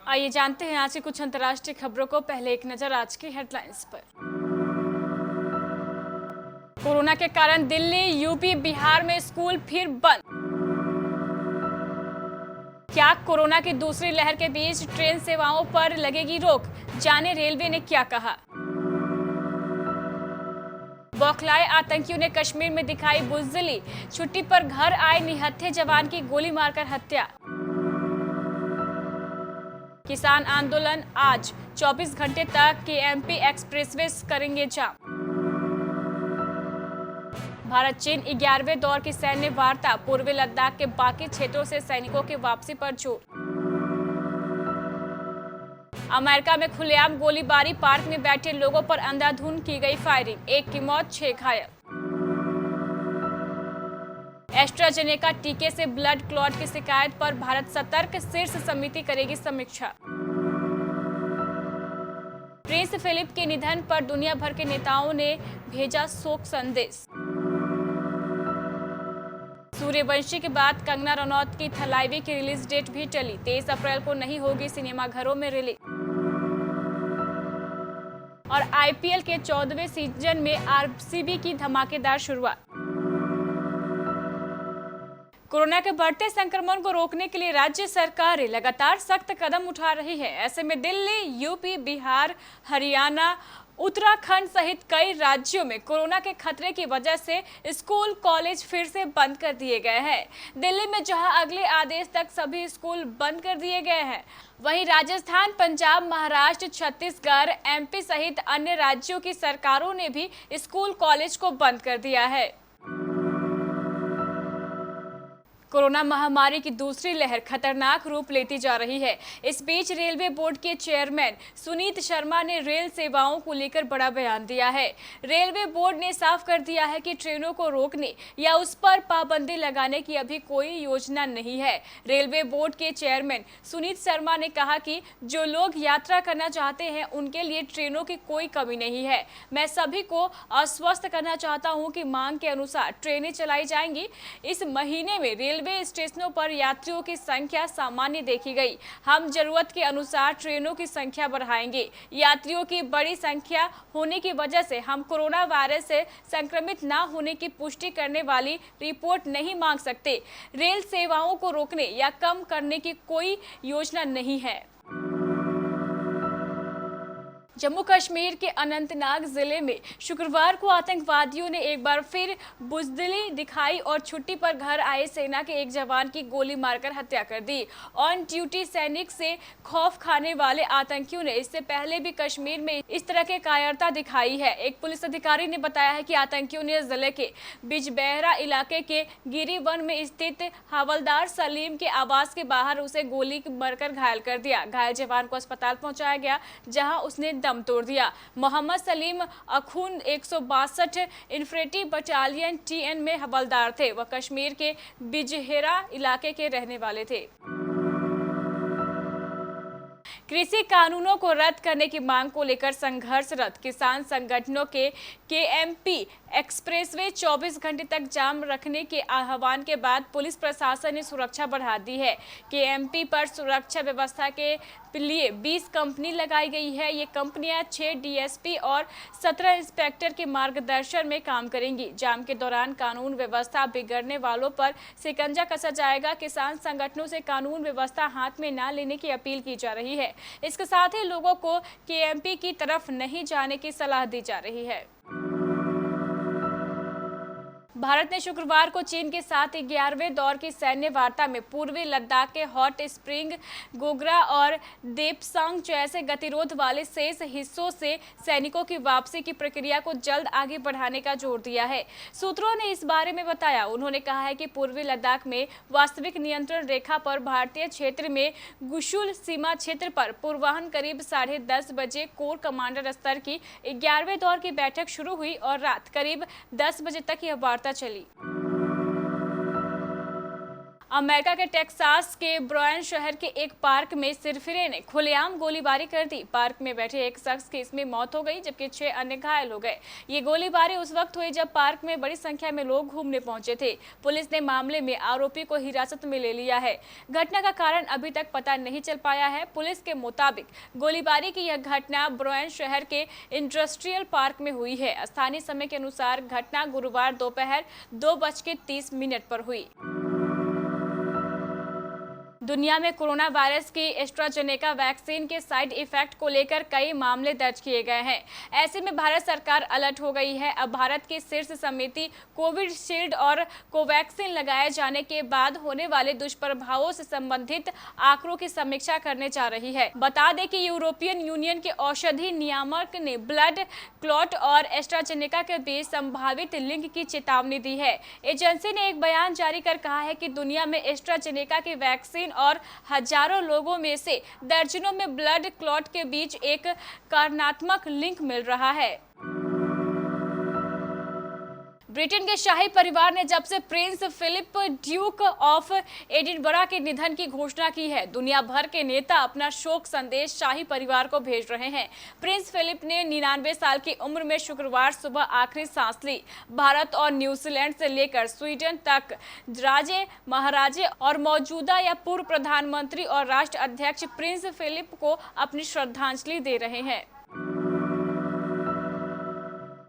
आइए जानते हैं आज की कुछ अंतर्राष्ट्रीय खबरों को। पहले एक नजर आज की हेडलाइंस पर। कोरोना के कारण दिल्ली, यूपी, बिहार में स्कूल फिर बंद। क्या कोरोना की दूसरी लहर के बीच ट्रेन सेवाओं पर लगेगी रोक? जाने रेलवे ने क्या कहा। बौखलाए आतंकियों ने कश्मीर में दिखाई बुज़दिली, छुट्टी पर घर आए निहत्थे जवान की गोली मारकर हत्या। किसान आंदोलन आज 24 घंटे तक केएमपी एक्सप्रेसवे करेंगे जाम। भारत चीन 11वें दौर की सैन्य वार्ता, पूर्वी लद्दाख के बाकी क्षेत्रों से सैनिकों की वापसी पर जोर। अमेरिका में खुलेआम गोलीबारी, पार्क में बैठे लोगों पर अंधाधुंध की गई फायरिंग, 1 की मौत 6 घायल। एस्ट्राजेनेका टीके से ब्लड क्लॉट की शिकायत पर भारत सतर्क, शीर्ष समिति करेगी समीक्षा। प्रिंस फिलिप के निधन पर दुनिया भर के नेताओं ने भेजा शोक संदेश। सूर्यवंशी के बाद कंगना रनौत की थलाइवी की रिलीज डेट भी टली, 23 अप्रैल को नहीं होगी सिनेमाघरों में रिलीज। और आईपीएल के 14वें सीजन में आरसीबी की धमाकेदार शुरुआत। कोरोना के बढ़ते संक्रमण को रोकने के लिए राज्य सरकारें लगातार सख्त कदम उठा रही है। ऐसे में दिल्ली, यूपी, बिहार, हरियाणा, उत्तराखंड सहित कई राज्यों में कोरोना के खतरे की वजह से स्कूल, कॉलेज फिर से बंद कर दिए गए हैं। दिल्ली में जहां अगले आदेश तक सभी स्कूल बंद कर दिए गए हैं, वहीं राजस्थान, पंजाब, महाराष्ट्र, छत्तीसगढ़, एमपी सहित अन्य राज्यों की सरकारों ने भी स्कूल, कॉलेज को बंद कर दिया है। कोरोना महामारी की दूसरी लहर खतरनाक रूप लेती जा रही है। इस बीच रेलवे बोर्ड के चेयरमैन सुनीत शर्मा ने रेल सेवाओं को लेकर बड़ा बयान दिया है। रेलवे बोर्ड ने साफ कर दिया है कि ट्रेनों को रोकने या उस पर पाबंदी लगाने की अभी कोई योजना नहीं है। रेलवे बोर्ड के चेयरमैन सुनीत शर्मा ने कहा कि जो लोग यात्रा करना चाहते हैं उनके लिए ट्रेनों की कोई कमी नहीं है। मैं सभी को आश्वस्त करना चाहता हूं कि मांग के अनुसार ट्रेनें चलाई जाएंगी। इस महीने में रेलवे स्टेशनों पर यात्रियों की संख्या सामान्य देखी गई। हम जरूरत के अनुसार ट्रेनों की संख्या बढ़ाएंगे। यात्रियों की बड़ी संख्या होने की वजह से हम कोरोना वायरस से संक्रमित न होने की पुष्टि करने वाली रिपोर्ट नहीं मांग सकते। रेल सेवाओं को रोकने या कम करने की कोई योजना नहीं है। जम्मू कश्मीर के अनंतनाग जिले में शुक्रवार को आतंकवादियों ने एक बार फिर बुज़दिली दिखाई और छुट्टी पर घर आए सेना के एक जवान की गोली मारकर हत्या कर दी। ऑन ड्यूटी सैनिक से खौफ खाने वाले आतंकियों ने इससे पहले भी कश्मीर में इस तरह के कायरता दिखाई है। एक पुलिस अधिकारी ने बताया है कि आतंकियों ने जिले के बिजबेहरा इलाके के गिरी वन में स्थित हवलदार सलीम के आवास के बाहर उसे गोली मारकर घायल कर दिया। घायल जवान को अस्पताल पहुंचाया गया, जहां उसने दम तोड़ दिया। Mohammad Salim Akhoon 162 infantry battalion TN में हवलदार थे। वह कश्मीर के बिजहेरा इलाके के रहने वाले थे। कृषि कानूनों को रद्द करने की मांग को लेकर संघर्षरत किसान संगठनों के केएमपी एक्सप्रेसवे 24 घंटे तक जाम रखने के आह्वान के बाद पुलिस प्रशासन ने सुरक्षा बढ़ा दी है। केएमपी पर सुरक्षा व्यवस्था के लिए 20 कंपनी लगाई गई है। ये कंपनियां 6 डीएसपी और 17 इंस्पेक्टर के मार्गदर्शन में काम करेंगी। जाम के दौरान कानून व्यवस्था बिगड़ने वालों पर शिकंजा कसा जाएगा। किसान संगठनों से कानून व्यवस्था हाथ में न लेने की अपील की जा रही है। इसके साथ ही लोगों को केएमपी की तरफ नहीं जाने की सलाह दी जा रही है। भारत ने शुक्रवार को चीन के साथ 11वें दौर की सैन्य वार्ता में पूर्वी लद्दाख के हॉट स्प्रिंग, गोग्रा और देपसांग जैसे गतिरोध वाले शेष हिस्सों से सैनिकों की वापसी की प्रक्रिया को जल्द आगे बढ़ाने का जोर दिया है। सूत्रों ने इस बारे में बताया। उन्होंने कहा है कि पूर्वी लद्दाख में वास्तविक नियंत्रण रेखा पर भारतीय क्षेत्र में गुशुल सीमा क्षेत्र पर पूर्वाह्न करीब 10:30 बजे कोर कमांडर स्तर की 11वें दौर की बैठक शुरू हुई और रात करीब 10 बजे तक यह वार्ता चली। अमेरिका के टेक्सास के ब्रायन शहर के एक पार्क में सिरफिरे ने खुलेआम गोलीबारी कर दी। पार्क में बैठे एक शख्स की इसमें मौत हो गई, जबकि 6 अन्य घायल हो गए। ये गोलीबारी उस वक्त हुई जब पार्क में बड़ी संख्या में लोग घूमने पहुंचे थे। पुलिस ने मामले में आरोपी को हिरासत में ले लिया है। घटना का कारण अभी तक पता नहीं चल पाया है। पुलिस के मुताबिक गोलीबारी की यह घटना ब्रायन शहर के इंडस्ट्रियल पार्क में हुई है। स्थानीय समय के अनुसार घटना गुरुवार दोपहर 2:30 पर हुई। दुनिया में कोरोना वायरस की एस्ट्राजेनेका वैक्सीन के साइड इफेक्ट को लेकर कई मामले दर्ज किए गए हैं। ऐसे में भारत सरकार अलर्ट हो गई है। अब भारत की शीर्ष समिति कोविड शील्ड और कोवैक्सीन लगाए जाने के बाद होने वाले दुष्प्रभावों से संबंधित आंकड़ों की समीक्षा करने जा रही है। बता दें कि यूरोपियन यूनियन के औषधि नियामक ने ब्लड क्लॉट और एस्ट्राजेनेका के बीच संभावित लिंक की चेतावनी दी है। एजेंसी ने एक बयान जारी कर कहा है कि दुनिया में एस्ट्राजेनेका की वैक्सीन और हजारों लोगों में से दर्जनों में ब्लड क्लॉट के बीच एक कारणात्मक लिंक मिल रहा है। ब्रिटेन के शाही परिवार ने जब से Prince Philip Duke of Edinburgh के निधन की घोषणा की है, दुनिया भर के नेता अपना शोक संदेश शाही परिवार को भेज रहे हैं। प्रिंस फिलिप ने 99 साल की उम्र में शुक्रवार सुबह आखिरी सांस ली। भारत और न्यूजीलैंड से लेकर स्वीडन तक राजे, महाराजे और मौजूदा या पूर्व प्रधानमंत्री और राष्ट्र अध्यक्ष प्रिंस फिलिप को अपनी श्रद्धांजलि दे रहे हैं।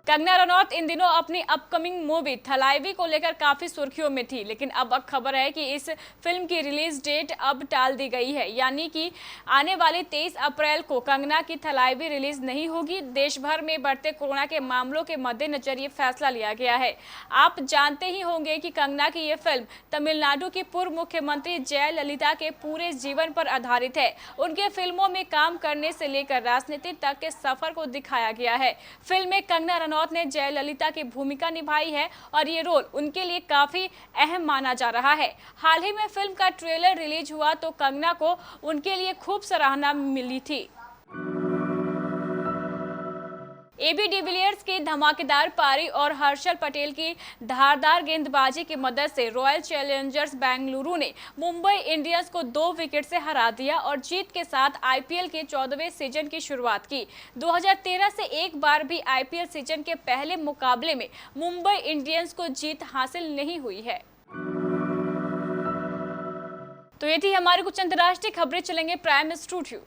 कंगना रनौत इन दिनों अपनी अपकमिंग मूवी थलाइवी को लेकर काफी सुर्खियों में थी, लेकिन अब खबर है कि इस फिल्म की रिलीज डेट अब टाल दी गई है, यानी कि आने वाली 23 अप्रैल को कंगना की थलाइवी रिलीज नहीं होगी। देश भर में बढ़ते कोरोना के मामलों के मद्देनजर ये फैसला लिया गया है। आप जानते ही होंगे कि कंगना की ये फिल्म तमिलनाडु की पूर्व मुख्यमंत्री जयललिता के पूरे जीवन पर आधारित है। उनके फिल्मों में काम करने से लेकर राजनीति तक के सफर को दिखाया गया है। फिल्म में कंगना रनौत ने जयललिता की भूमिका निभाई है और ये रोल उनके लिए काफी अहम माना जा रहा है। हाल ही में फिल्म का ट्रेलर रिलीज हुआ तो कंगना को उनके लिए खूब सराहना मिली थी। एबी डिविलियर्स की धमाकेदार पारी और हर्षल पटेल की धारदार गेंदबाजी की मदद से रॉयल चैलेंजर्स बेंगलुरु ने मुंबई इंडियंस को 2 विकेट से हरा दिया और जीत के साथ आईपीएल के 14वें सीजन की शुरुआत की। 2013 से एक बार भी आईपीएल सीजन के पहले मुकाबले में मुंबई इंडियंस को जीत हासिल नहीं हुई है। तो ये थी हमारी कुछ अंतर्राष्ट्रीय खबरें। चलेंगे प्राइम स्टूडियो।